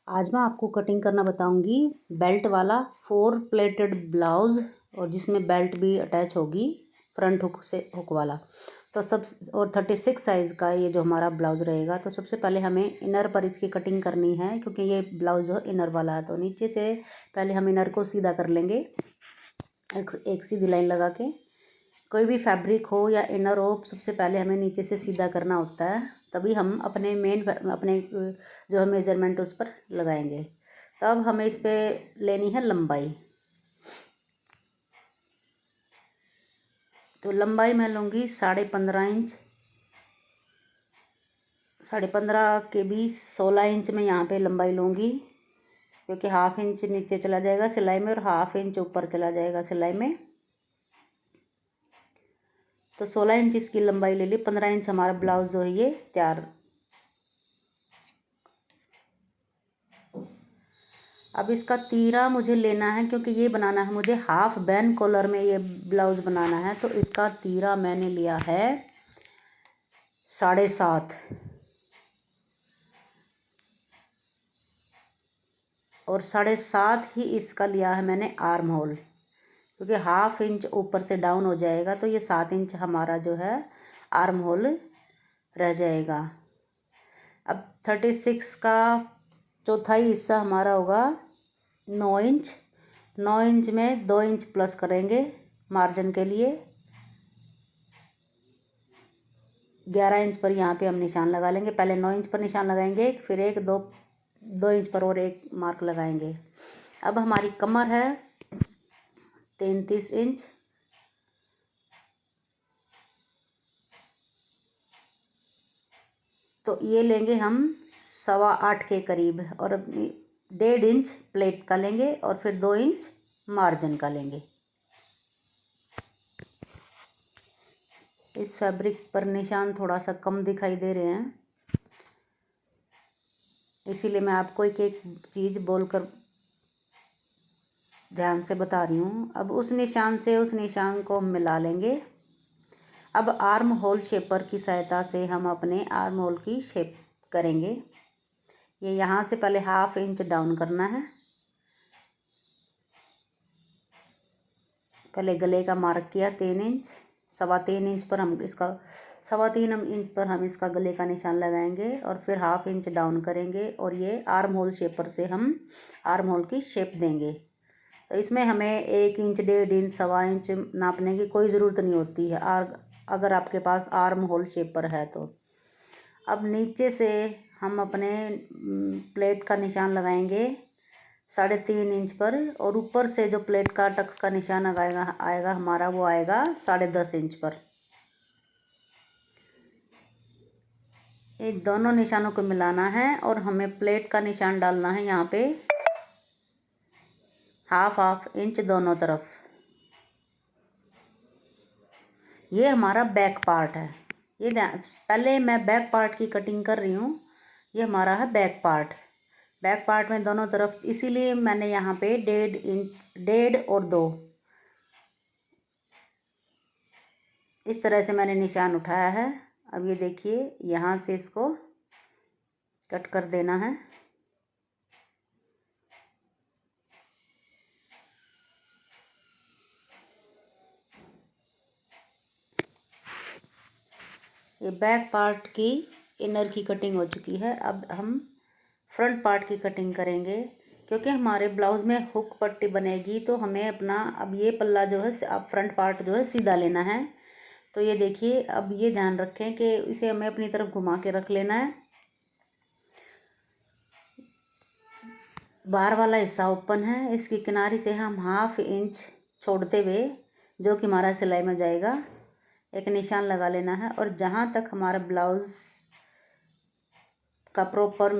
आज मैं आपको कटिंग करना बताऊंगी बेल्ट वाला 4 प्लेटेड ब्लाउज़ और जिसमें बेल्ट भी अटैच होगी फ्रंट हुक से हुक वाला। तो सब और 36 साइज़ का ये जो हमारा ब्लाउज़ रहेगा। तो सबसे पहले हमें इनर पर इसकी कटिंग करनी है क्योंकि ये ब्लाउज़ जो इनर वाला है। तो नीचे से पहले हम इनर को सीधा कर लेंगे एक सीधी लाइन लगा के। कोई भी फैब्रिक हो या इनर हो, सबसे पहले हमें नीचे से सीधा करना होता है, तभी हम अपने अपने जो है मेज़रमेंट उस पर लगाएंगे। तब हमें इस पर लेनी है लंबाई। तो लंबाई मैं लूँगी 15.5 इंच। 15.5 के भी 16 इंच में यहाँ पे लंबाई लूँगी, क्योंकि हाफ इंच नीचे चला जाएगा सिलाई में और हाफ इंच ऊपर चला जाएगा सिलाई में। तो 16 इंच इसकी लंबाई ले ली। 15 इंच हमारा ब्लाउज जो है ये तैयार। अब इसका तीरा मुझे लेना है क्योंकि ये बनाना है मुझे हाफ बैन कॉलर में ये ब्लाउज बनाना है। तो इसका तीरा मैंने लिया है 7.5 और 7.5 ही इसका लिया है मैंने आर्म होल, क्योंकि हाफ इंच ऊपर से डाउन हो जाएगा तो ये 7 इंच हमारा जो है आर्म होल रह जाएगा। अब 36 का चौथाई हिस्सा हमारा होगा 9 इंच। 9 इंच में 2 इंच प्लस करेंगे मार्जिन के लिए। 11 इंच पर यहाँ पे हम निशान लगा लेंगे। पहले 9 इंच पर निशान लगाएंगे, फिर 2 इंच पर और एक मार्क लगाएंगे। अब हमारी कमर है 33 इंच। तो ये लेंगे हम 8.25 के करीब और अपनी 1.5 इंच प्लेट का लेंगे और फिर 2 इंच मार्जिन का लेंगे। इस फैब्रिक पर निशान थोड़ा सा कम दिखाई दे रहे हैं, इसीलिए मैं आपको एक एक चीज़ बोलकर ध्यान से बता रही हूँ। अब उस निशान से उस निशान को मिला लेंगे। अब आर्म होल शेपर की सहायता से हम अपने आर्म होल की शेप करेंगे। ये यहाँ से पहले हाफ इंच डाउन करना है। पहले गले का मार्क किया 3 इंच। 3.25 इंच पर हम इसका 3.25 इंच पर हम इसका गले का निशान लगाएंगे और फिर हाफ इंच डाउन करेंगे और ये आर्म होल शेपर से हम आर्म होल की शेप देंगे। तो इसमें हमें 1 इंच 1.5 इंच 1.25 इंच नापने की कोई ज़रूरत नहीं होती है अगर आपके पास आर्म होल शेपर है तो। अब नीचे से हम अपने प्लेट का निशान लगाएंगे 3.5 इंच पर और ऊपर से जो प्लेट का टक्स का निशान आएगा हमारा वो आएगा 10.5 इंच पर। ये दोनों निशानों को मिलाना है और हमें प्लेट का निशान डालना है यहाँ पे हाफ इंच दोनों तरफ। ये हमारा बैक पार्ट है। ये पहले मैं बैक पार्ट की कटिंग कर रही हूँ। ये हमारा है बैक पार्ट। बैक पार्ट में दोनों तरफ, इसीलिए मैंने यहाँ पे 1.5 इंच 1.5 और 2 इस तरह से मैंने निशान उठाया है। अब ये देखिए यहाँ से इसको कट कर देना है। ये बैक पार्ट की इनर की कटिंग हो चुकी है। अब हम फ्रंट पार्ट की कटिंग करेंगे, क्योंकि हमारे ब्लाउज़ में हुक पट्टी बनेगी तो हमें अपना अब ये पल्ला जो है अब फ्रंट पार्ट जो है सीधा लेना है। तो ये देखिए, अब ये ध्यान रखें कि इसे हमें अपनी तरफ घुमा के रख लेना है। बाहर वाला हिस्सा ओपन है, इसकी किनारी से हम हाफ इंच छोड़ते हुए जो कि हमारा सिलाई में जाएगा एक निशान लगा लेना है और जहाँ तक हमारा ब्लाउज़ का प्रॉपर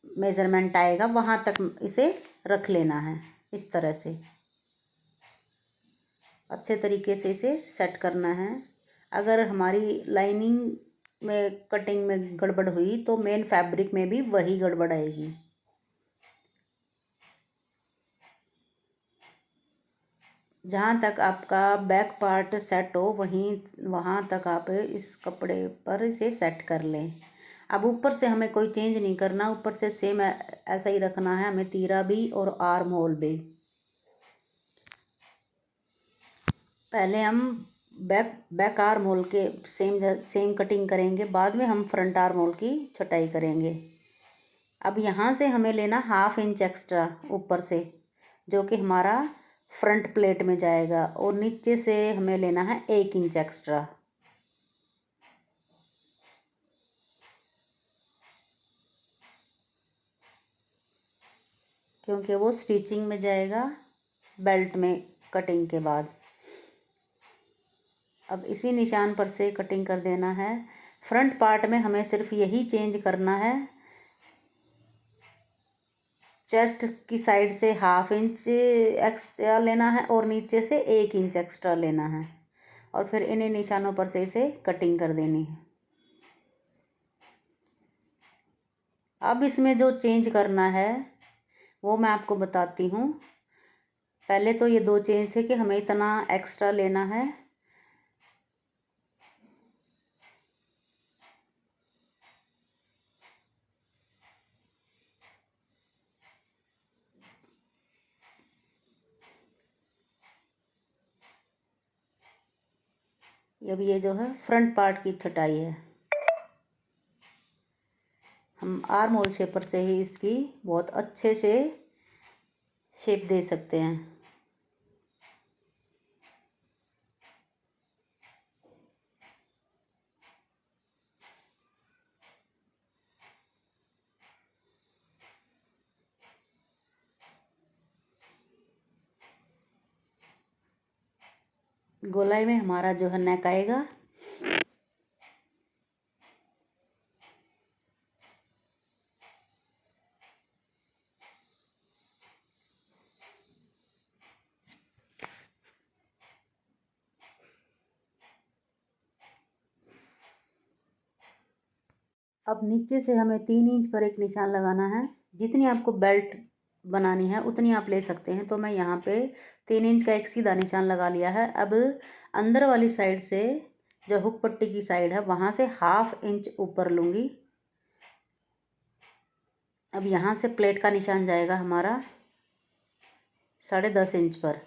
मेज़रमेंट आएगा वहाँ तक इसे रख लेना है। इस तरह से अच्छे तरीके से इसे सेट करना है। अगर हमारी लाइनिंग में कटिंग में गड़बड़ हुई तो मेन फैब्रिक में भी वही गड़बड़ आएगी। जहाँ तक आपका बैक पार्ट सेट हो वहाँ तक आप इस कपड़े पर इसे सेट कर लें। अब ऊपर से हमें कोई चेंज नहीं करना, ऊपर से सेम ऐसा ही रखना है हमें, तीरा भी और आर्म होल भी। पहले हम बैक आर्म होल के सेम कटिंग करेंगे, बाद में हम फ्रंट आर्म होल की छटाई करेंगे। अब यहाँ से हमें लेना 1/2 इंच एक्स्ट्रा ऊपर से, जो कि हमारा फ्रंट प्लेट में जाएगा, और नीचे से हमें लेना है 1 इंच एक्स्ट्रा, क्योंकि वो स्टिचिंग में जाएगा बेल्ट में कटिंग के बाद। अब इसी निशान पर से कटिंग कर देना है। फ्रंट पार्ट में हमें सिर्फ यही चेंज करना है, चेस्ट की साइड से 1/2 इंच एक्स्ट्रा लेना है और नीचे से 1 इंच एक्स्ट्रा लेना है, और फिर इन्हीं निशानों पर से इसे कटिंग कर देनी है। अब इसमें जो चेंज करना है वो मैं आपको बताती हूँ। पहले तो ये 2 चेंज थे कि हमें इतना एक्स्ट्रा लेना है, अब ये जो है फ्रंट पार्ट की छटाई है। हम आर्म होल शेपर से ही इसकी बहुत अच्छे से शेप दे सकते हैं। गोलाई में हमारा जो है नेक आएगा। अब नीचे से हमें 3 इंच पर एक निशान लगाना है। जितनी आपको बेल्ट बनानी है उतनी आप ले सकते हैं, तो मैं यहाँ पे 3 इंच का एक सीधा निशान लगा लिया है। अब अंदर वाली साइड से, जो हुक पट्टी की साइड है, वहाँ से 1/2 इंच ऊपर लूँगी। अब यहाँ से प्लेट का निशान जाएगा हमारा 10.5 इंच पर।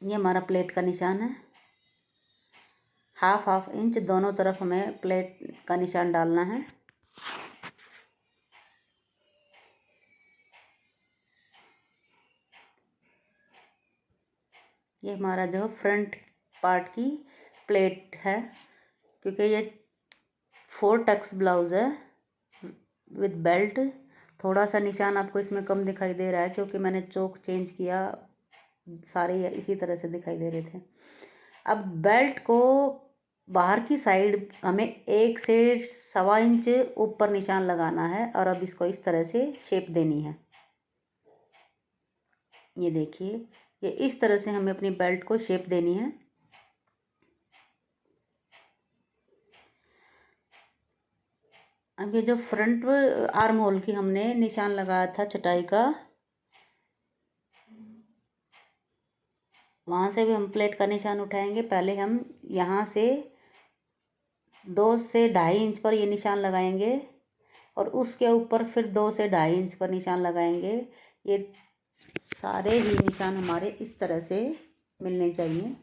ये हमारा प्लेट का निशान है। 1/2 इंच दोनों तरफ हमें प्लेट का निशान डालना है। ये हमारा जो फ्रंट पार्ट की प्लेट है, क्योंकि ये 4 टक्स ब्लाउज़ है विद बेल्ट। थोड़ा सा निशान आपको इसमें कम दिखाई दे रहा है, क्योंकि मैंने चौक चेंज किया, सारे इसी तरह से दिखाई दे रहे थे। अब बेल्ट को बाहर की साइड हमें 1 से 1.25 इंच ऊपर निशान लगाना है, और अब इसको इस तरह से शेप देनी है। ये देखिए, ये इस तरह से हमें अपनी बेल्ट को शेप देनी है। अब ये जो फ्रंट आर्म होल की हमने निशान लगाया था चटाई का, वहाँ से भी हम प्लेट का निशान उठाएंगे। पहले हम यहाँ से 2 से 2.5 इंच पर ये निशान लगाएंगे, और उसके ऊपर फिर 2 से 2.5 इंच पर निशान लगाएंगे। ये सारे ही निशान हमारे इस तरह से मिलने चाहिए।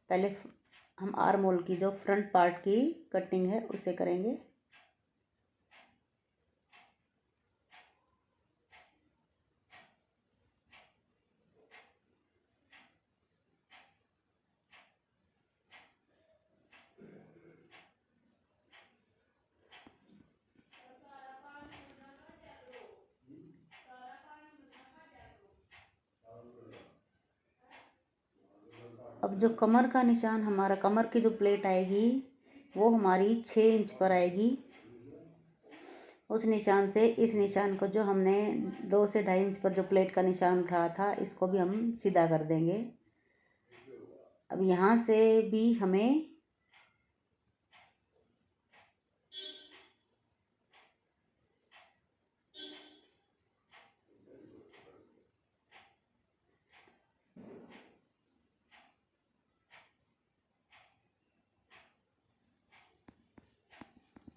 पहले हम आर्म होल की जो फ्रंट पार्ट की कटिंग है उसे करेंगे। अब जो कमर का निशान, हमारा कमर की जो प्लेट आएगी वो हमारी 6 इंच पर आएगी। उस निशान से इस निशान को, जो हमने 2 से 2.5 इंच पर जो प्लेट का निशान उठाया था, इसको भी हम सीधा कर देंगे। अब यहाँ से भी हमें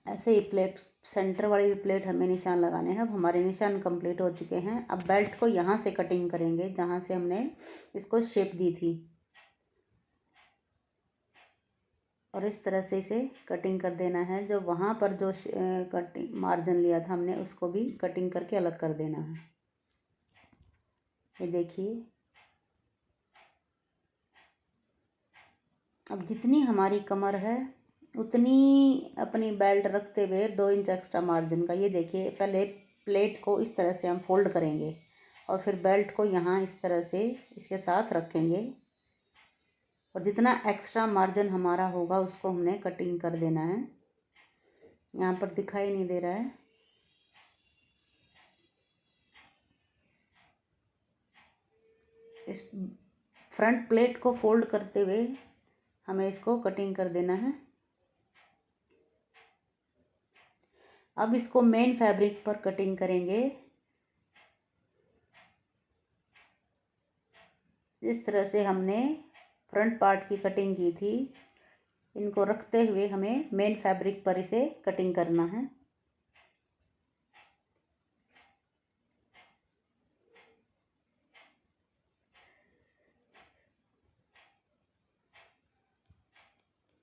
ऐसे ही प्लेट, सेंटर वाली भी प्लेट हमें निशान लगाने हैं। अब हमारे निशान कंप्लीट हो चुके हैं। अब बेल्ट को यहाँ से कटिंग करेंगे जहाँ से हमने इसको शेप दी थी, और इस तरह से इसे कटिंग कर देना है। जो वहाँ पर जो कटिंग मार्जिन लिया था हमने, उसको भी कटिंग करके अलग कर देना है। ये देखिए, अब जितनी हमारी कमर है उतनी अपनी बेल्ट रखते हुए 2 इंच एक्स्ट्रा मार्जिन का, ये देखिए, पहले प्लेट को इस तरह से हम फोल्ड करेंगे और फिर बेल्ट को यहाँ इस तरह से इसके साथ रखेंगे, और जितना एक्स्ट्रा मार्जिन हमारा होगा उसको हमने कटिंग कर देना है। यहाँ पर दिखाई नहीं दे रहा है। इस फ्रंट प्लेट को फोल्ड करते हुए हमें इसको कटिंग कर देना है। अब इसको मेन फैब्रिक पर कटिंग करेंगे। जिस तरह से हमने फ्रंट पार्ट की कटिंग की थी, इनको रखते हुए हमें मेन फैब्रिक पर इसे कटिंग करना है।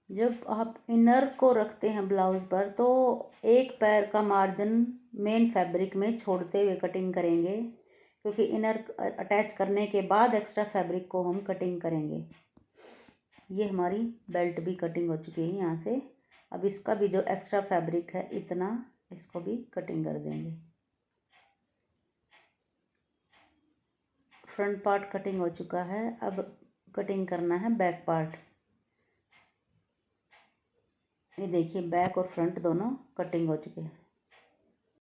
जब आप इनर को रखते हैं ब्लाउज़ पर, तो एक पैर का मार्जिन मेन फैब्रिक में छोड़ते हुए कटिंग करेंगे, क्योंकि इनर अटैच करने के बाद एक्स्ट्रा फैब्रिक को हम कटिंग करेंगे। ये हमारी बेल्ट भी कटिंग हो चुकी है यहाँ से। अब इसका भी जो एक्स्ट्रा फैब्रिक है इतना, इसको भी कटिंग कर देंगे। फ्रंट पार्ट कटिंग हो चुका है। अब कटिंग करना है बैक पार्ट। ये देखिए, बैक और फ्रंट दोनों कटिंग हो चुके हैं।